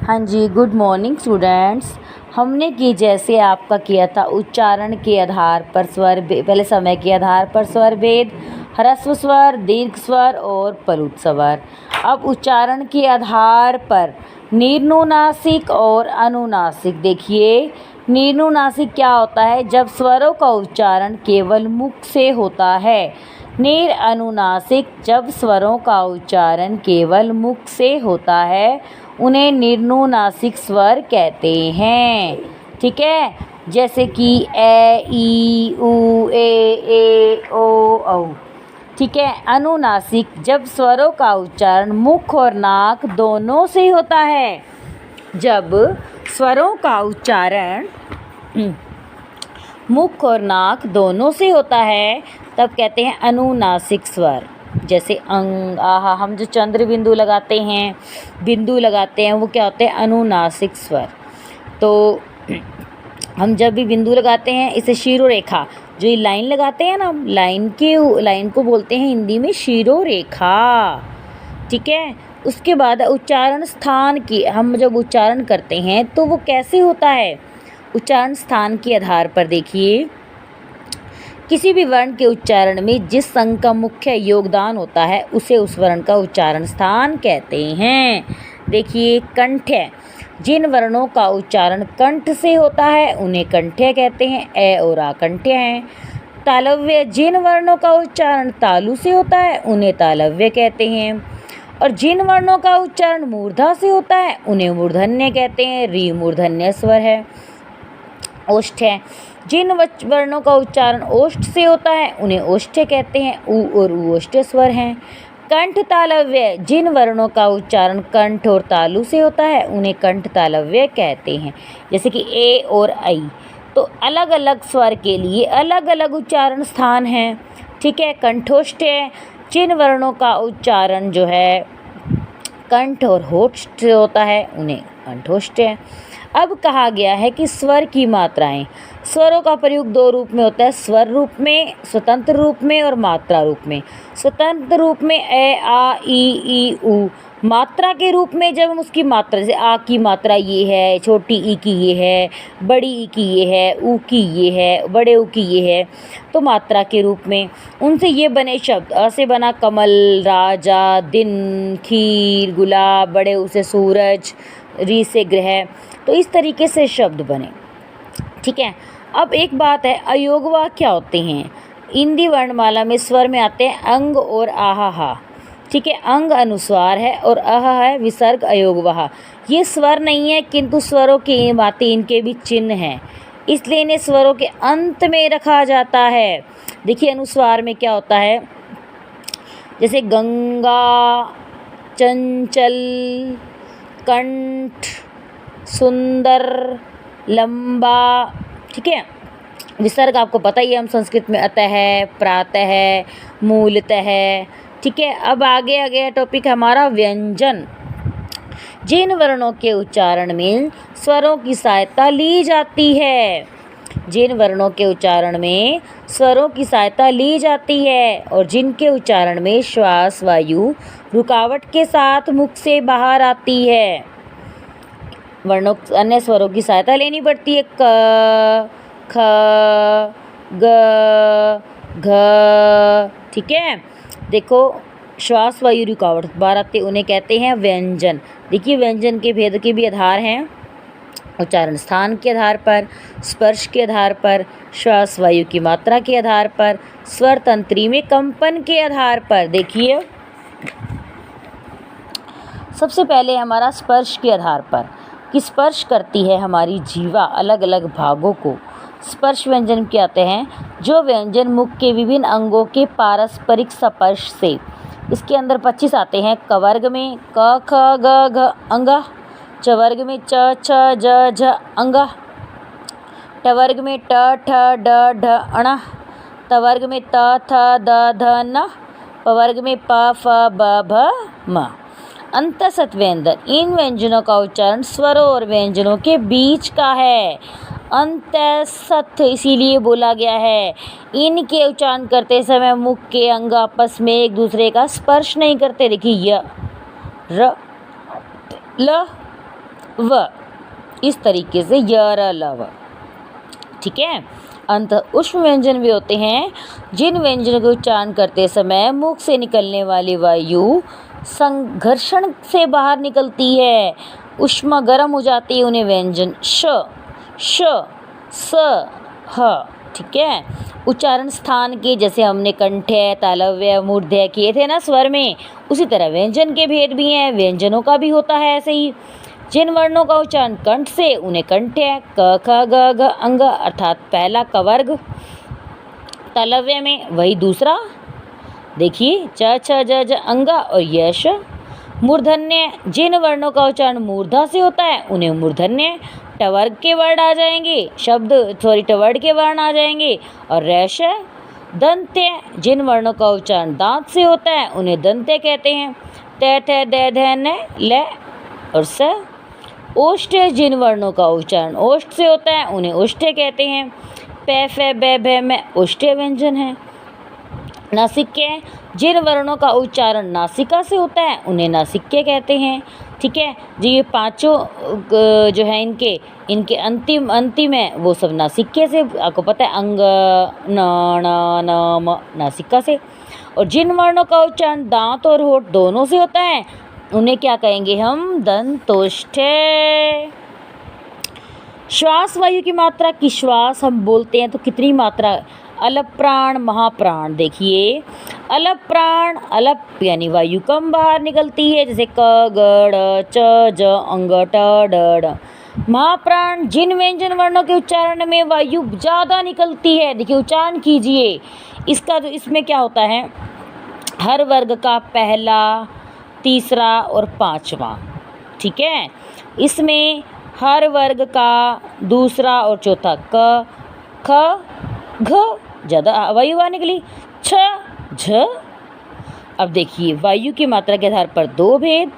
हाँ जी, good morning students. हमने कि जैसे आपका किया था उच्चारण के आधार पर पहले समय के आधार पर स्वर भेद, ह्रस्व स्वर, दीर्घ स्वर और प्लुत स्वर। अब उच्चारण के आधार पर निम्नुनासिक और अनुनासिक। देखिए, निम्नुनासिक क्या होता है? जब स्वरों का उच्चारण केवल मुख से होता है। अनुनासिक जब स्वरों का उच्चारण केवल मुख से होता है, उन्हें निम्नुनासिक स्वर कहते हैं। ठीक है, जैसे कि ए, ई, उ, ए, ओ, औ। ठीक है। अनुनासिक जब स्वरों का उच्चारण मुख और नाक दोनों से होता है। जब स्वरों का उच्चारण मुख और नाक दोनों से होता है, तब कहते हैं अनुनासिक स्वर। जैसे अंग, आहा, हम जो चंद्र बिंदु लगाते हैं, वो क्या होते हैं? अनुनासिक स्वर। तो हम जब भी बिंदु लगाते हैं, इसे शिरोरेखा, जो ये लाइन लगाते हैं ना, लाइन को बोलते हैं हिंदी में शिरोरेखा। ठीक है। उसके बाद उच्चारण स्थान की, हम जब उच्चारण करते हैं तो वो कैसे होता है? उच्चारण स्थान के आधार पर देखिए, किसी भी वर्ण के उच्चारण में जिस अंग का मुख्य योगदान होता है, उसे उस वर्ण का उच्चारण स्थान कहते हैं। देखिए, कंठ्य, जिन वर्णों का उच्चारण कंठ से होता है, उन्हें कंठ्य कहते हैं। ए और आ कंठ्य हैं। तालव्य, जिन वर्णों का उच्चारण तालु से होता है, उन्हें तालव्य कहते हैं। और जिन वर्णों का उच्चारण मूर्धा से होता है, उन्हें मूर्धन्य कहते हैं। री मूर्धन्य स्वर है। ओष्ठ्य, जिन वर्णों का उच्चारण ओष्ठ से होता है, उन्हें ओष्ठ्य कहते हैं। उ और उ ओष्ठ्य स्वर हैं। कंठ तालव्य, जिन वर्णों का उच्चारण कंठ और तालु से होता है, उन्हें कंठ तालव्य कहते हैं। जैसे कि ए और आई। तो अलग अलग स्वर के लिए अलग अलग उच्चारण स्थान हैं। ठीक है। कंठोष्ठ्य, जिन वर्णों का उच्चारण जो है कंठ और होठ से होता है, उन्हें कंठोष्ठ्य। अब कहा गया है कि स्वर की मात्राएं। स्वरों का प्रयोग दो रूप में होता है, स्वर रूप में, स्वतंत्र रूप में और मात्रा रूप में। स्वतंत्र रूप में ए, आ, ई, उ। मात्रा के रूप में जब हम उसकी मात्रा, जैसे आ की मात्रा ये है, छोटी ई की ये है, बड़ी ई की ये है, उ की ये है, बड़े उ की ये है, तो मात्रा के रूप में उनसे ये बने शब्द। अ से बना कमल, राजा, दिन, खीर, गुलाब, बड़े उ से सूरज, री से ग्रह। तो इस तरीके से शब्द बने। ठीक है। अब एक बात है, अयोगवा क्या होते हैं? हिंदी वर्णमाला में स्वर में आते हैं अंग और आहा। ठीक है। अंग अनुस्वार है और अह है विसर्ग अयोगवाह। ये स्वर नहीं है, किंतु स्वरों की बातें इनके भी चिन्ह हैं, इसलिए इन्हें स्वरों के अंत में रखा जाता है। देखिए, अनुस्वार में क्या होता है? जैसे गंगा, चंचल, कंठ, सुंदर, लंबा। ठीक है। विसर्ग आपको पता ही है, हम संस्कृत में अतः है, प्रातः है, मूलतः है। ठीक है। अब आगे आ गया टॉपिक हमारा व्यंजन। जिन वर्णों के उच्चारण में स्वरों की सहायता ली जाती है, जिन वर्णों के उच्चारण में स्वरों की सहायता ली जाती है और जिनके उच्चारण में श्वास वायु रुकावट के साथ मुख से बाहर आती है, वर्णों अन्य स्वरों की सहायता लेनी पड़ती है। क, ख, ग, घ। ठीक है। देखो, श्वास वायु रुकावट बाहर आते, उन्हें कहते हैं व्यंजन। देखिए, व्यंजन के भेद के भी आधार हैं। उच्चारण स्थान के आधार पर, स्पर्श के आधार पर, श्वास वायु की मात्रा के आधार पर, स्वर तंत्री में कंपन के आधार पर। देखिए, सबसे पहले हमारा स्पर्श के आधार पर, कि स्पर्श करती है हमारी जीवा अलग अलग भागों को। स्पर्श व्यंजन क्या आते हैं? जो व्यंजन मुख के विभिन्न अंगों के पारस्परिक स्पर्श से। इसके अंदर 25 आते हैं। क वर्ग में क, ख, ग, घ, अंग। च वर्ग में च, छ, ज, झ, अंग। ट वर्ग में ट, ठ, ड, ढ, अण। त वर्ग में त, थ, द, ध, न। प वर्ग में प, फ, ब, भ, म। अंतसत व्यंजन, इन व्यंजनों का उच्चारण स्वरों और व्यंजनों के बीच का है। अंतसत इसीलिए बोला गया है, इनके उच्चारण करते समय मुख के अंग आपस में एक दूसरे का स्पर्श नहीं करते। देखिए, य, र, ल, व, इस तरीके से यर लव। ठीक है। अंत उष्म व्यंजन भी होते हैं जिन व्यंजनों का उच्चारण करते समय मुख से निकलने वाली वायु संघर्षण से बाहर निकलती है, उष्मा गर्म हो जाती है, उन्हें व्यंजन श, श, स, ह। ठीक है। उच्चारण स्थान के, जैसे हमने कंठ्य, तालव्य, मूर्धन्य किए थे ना स्वर में, उसी तरह व्यंजन के भेद भी हैं, व्यंजनों का भी होता है ऐसे ही। जिन वर्णों का उच्चारण कंठ से उन्हें कंठ्य, क ख ग घ अंग अर्थात पहला कवर्ग, तालव्य में वही दूसरा, देखिए च छ ज ज अंग और यश। मूर्धन्य, जिन वर्णों का उच्चारण मूर्धा से होता है उन्हें मूर्धन्य, टवर्ग के वर्ण आ जाएंगे, टवर्ड के वर्ण आ जाएंगे। और रैश। दंत्य, जिन वर्णों का उच्चारण दांत से होता है उन्हें दंत्य कहते हैं, त थ द ध न ल और स। ओष्ठ, जिन वर्णों का उच्चारण ओष्ठ से होता है उन्हें ओष्ठ्य कहते हैं, प फ ब भ म ओष्ठ्य व्यंजन है। नासिक्य, जिन वर्णों का उच्चारण नासिका से होता है उन्हें नासिक्य कहते हैं। ठीक है जी। ये पांचों जो है इनके अंतिम है वो सब नासिक्य से, आपको पता है अंग, न, न, म नासिका से। और जिन वर्णों का उच्चारण दांत और होठ दोनों से होता है उन्हें क्या कहेंगे हम, दंतोष्ठ्य। श्वास वायु की मात्रा की, श्वास हम बोलते हैं तो कितनी मात्रा, अलप प्राण महाप्राण। देखिए अलप प्राण, अलप यानी वायु कम बाहर निकलती है, जैसे क ग ड़ च ज अंग ट ड ड। महाप्राण, जिन व्यंजन वर्णों के उच्चारण में वायु ज़्यादा निकलती है। देखिए उच्चारण कीजिए इसका, तो इसमें क्या होता है, हर वर्ग का पहला, तीसरा और पांचवा। ठीक है। इसमें हर वर्ग का दूसरा और चौथा, क ख घ ज़्यादा वायु आने के लिए, छ झ। अब देखिए वायु की मात्रा के आधार पर दो भेद,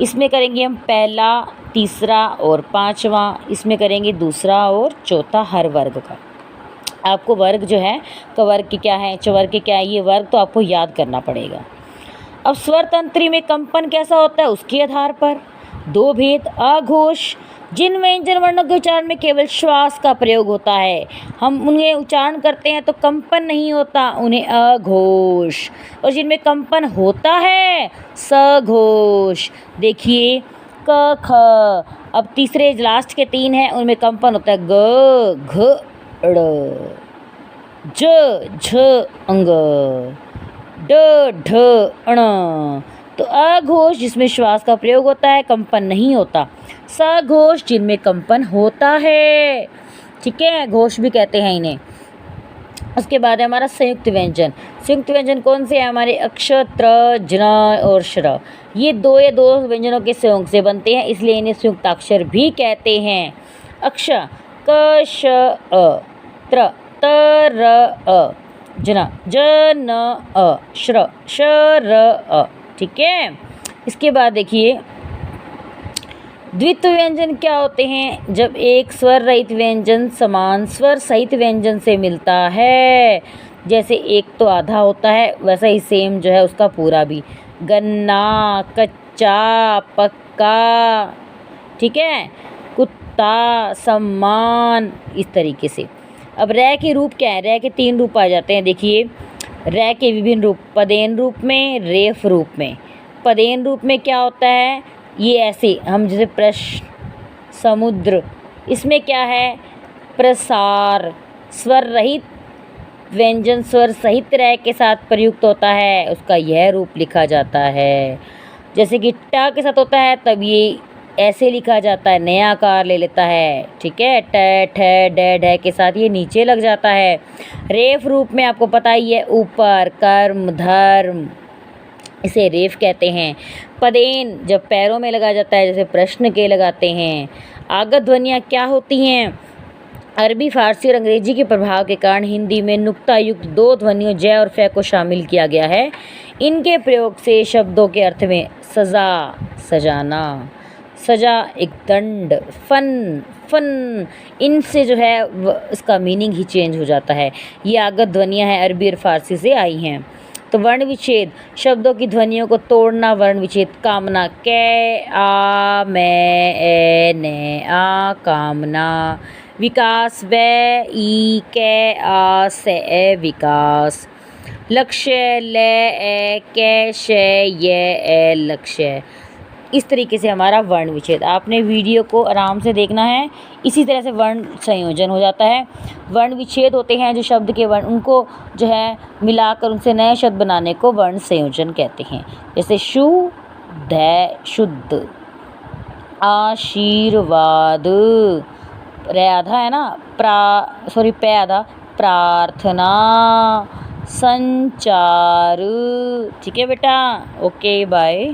इसमें करेंगे हम पहला, तीसरा और पांचवा, इसमें करेंगे दूसरा और चौथा हर वर्ग का। आपको वर्ग जो है कवर्ग के क्या है, चवर्ग के क्या है, ये वर्ग तो आपको याद करना पड़ेगा। अब स्वर तंत्री में कंपन कैसा होता है उसके आधार पर दो भेद। अघोष, जिन व्यंजन वर्णों के उच्चारण में केवल श्वास का प्रयोग होता है, हम उन्हें उच्चारण करते हैं तो कंपन नहीं होता, उन्हें अघोष। और जिनमें कंपन होता है सघोष। देखिए क ख। अब तीसरे लास्ट के तीन हैं उनमें कंपन होता है ग घ ड़, ज झ अंग, ड ढ अण। तो अघोष जिसमें श्वास का प्रयोग होता है, कंपन नहीं होता। सघोष जिनमें कंपन होता है। ठीक है, घोष भी कहते हैं इन्हें। उसके बाद है हमारा संयुक्त व्यंजन। संयुक्त व्यंजन कौन से हैं हमारे, अक्ष, त्र, ज्न और श्र। ये दो व्यंजनों के संयोग से बनते हैं, इसलिए इन्हें संयुक्ताक्षर भी कहते हैं। अक्ष क श अ, त्र त र अ, ज्न ज न अ, श्र श र अ। ठीक है। इसके बाद देखिए द्वित्व व्यंजन क्या होते हैं, जब एक स्वर रहित व्यंजन समान स्वर सहित व्यंजन से मिलता है। जैसे एक तो आधा होता है, वैसा ही सेम जो है उसका पूरा भी, गन्ना, कच्चा, पक्का। ठीक है, कुत्ता, सम्मान, इस तरीके से। अब रै के रूप क्या है, रै के तीन रूप आ जाते हैं। देखिए रै के विभिन्न रूप, पदेन रूप में, रेफ रूप में। पदेन रूप में क्या होता है, ये ऐसे हम जैसे प्रश्न, समुद्र, इसमें क्या है प्रसार। स्वर रहित व्यंजन स्वर सहित रै के साथ प्रयुक्त होता है, उसका यह रूप लिखा जाता है। जैसे कि ट के साथ होता है तब ये ऐसे लिखा जाता है, नया आकार ले लेता है। ठीक है, ट ठ ड ढ के साथ ये नीचे लग जाता है। रेफ रूप में आपको पता ही है, ऊपर, कर्म, धर्म, इसे रेफ कहते हैं। पदेन जब पैरों में लगा जाता है, जैसे प्रश्न के लगाते हैं। आगत ध्वनियाँ क्या होती हैं, अरबी, फारसी और अंग्रेजी के प्रभाव के कारण हिंदी में नुक्ता युक्त दो ध्वनियों जय और फे को शामिल किया गया है। इनके प्रयोग से शब्दों के अर्थ में सजा, सजाना, सजा एक दंड, फन, इनसे जो है इसका मीनिंग ही चेंज हो जाता है। ये आगत ध्वनियाँ हैं, अरबी और फारसी से आई हैं। तो वर्ण विच्छेद, शब्दों की ध्वनियों को तोड़ना वर्ण विच्छेद। कामना, कै आ मैं ए ने आ कामना। विकास, वै ई कै आ से ए विकास। लक्ष्य, ले ए कै शे ये ए लक्ष्य। इस तरीके से हमारा वर्ण विच्छेद। आपने वीडियो को आराम से देखना है, इसी तरह से वर्ण संयोजन हो जाता है। वर्ण विच्छेद होते हैं जो शब्द के वर्ण, उनको जो है मिलाकर उनसे नए शब्द बनाने को वर्ण संयोजन कहते हैं। जैसे शु दै शुद्ध, आशीर्वाद, रे आधा है ना, पे आधा, प्रार्थना, संचार। ठीक है बेटा, ओके बाय।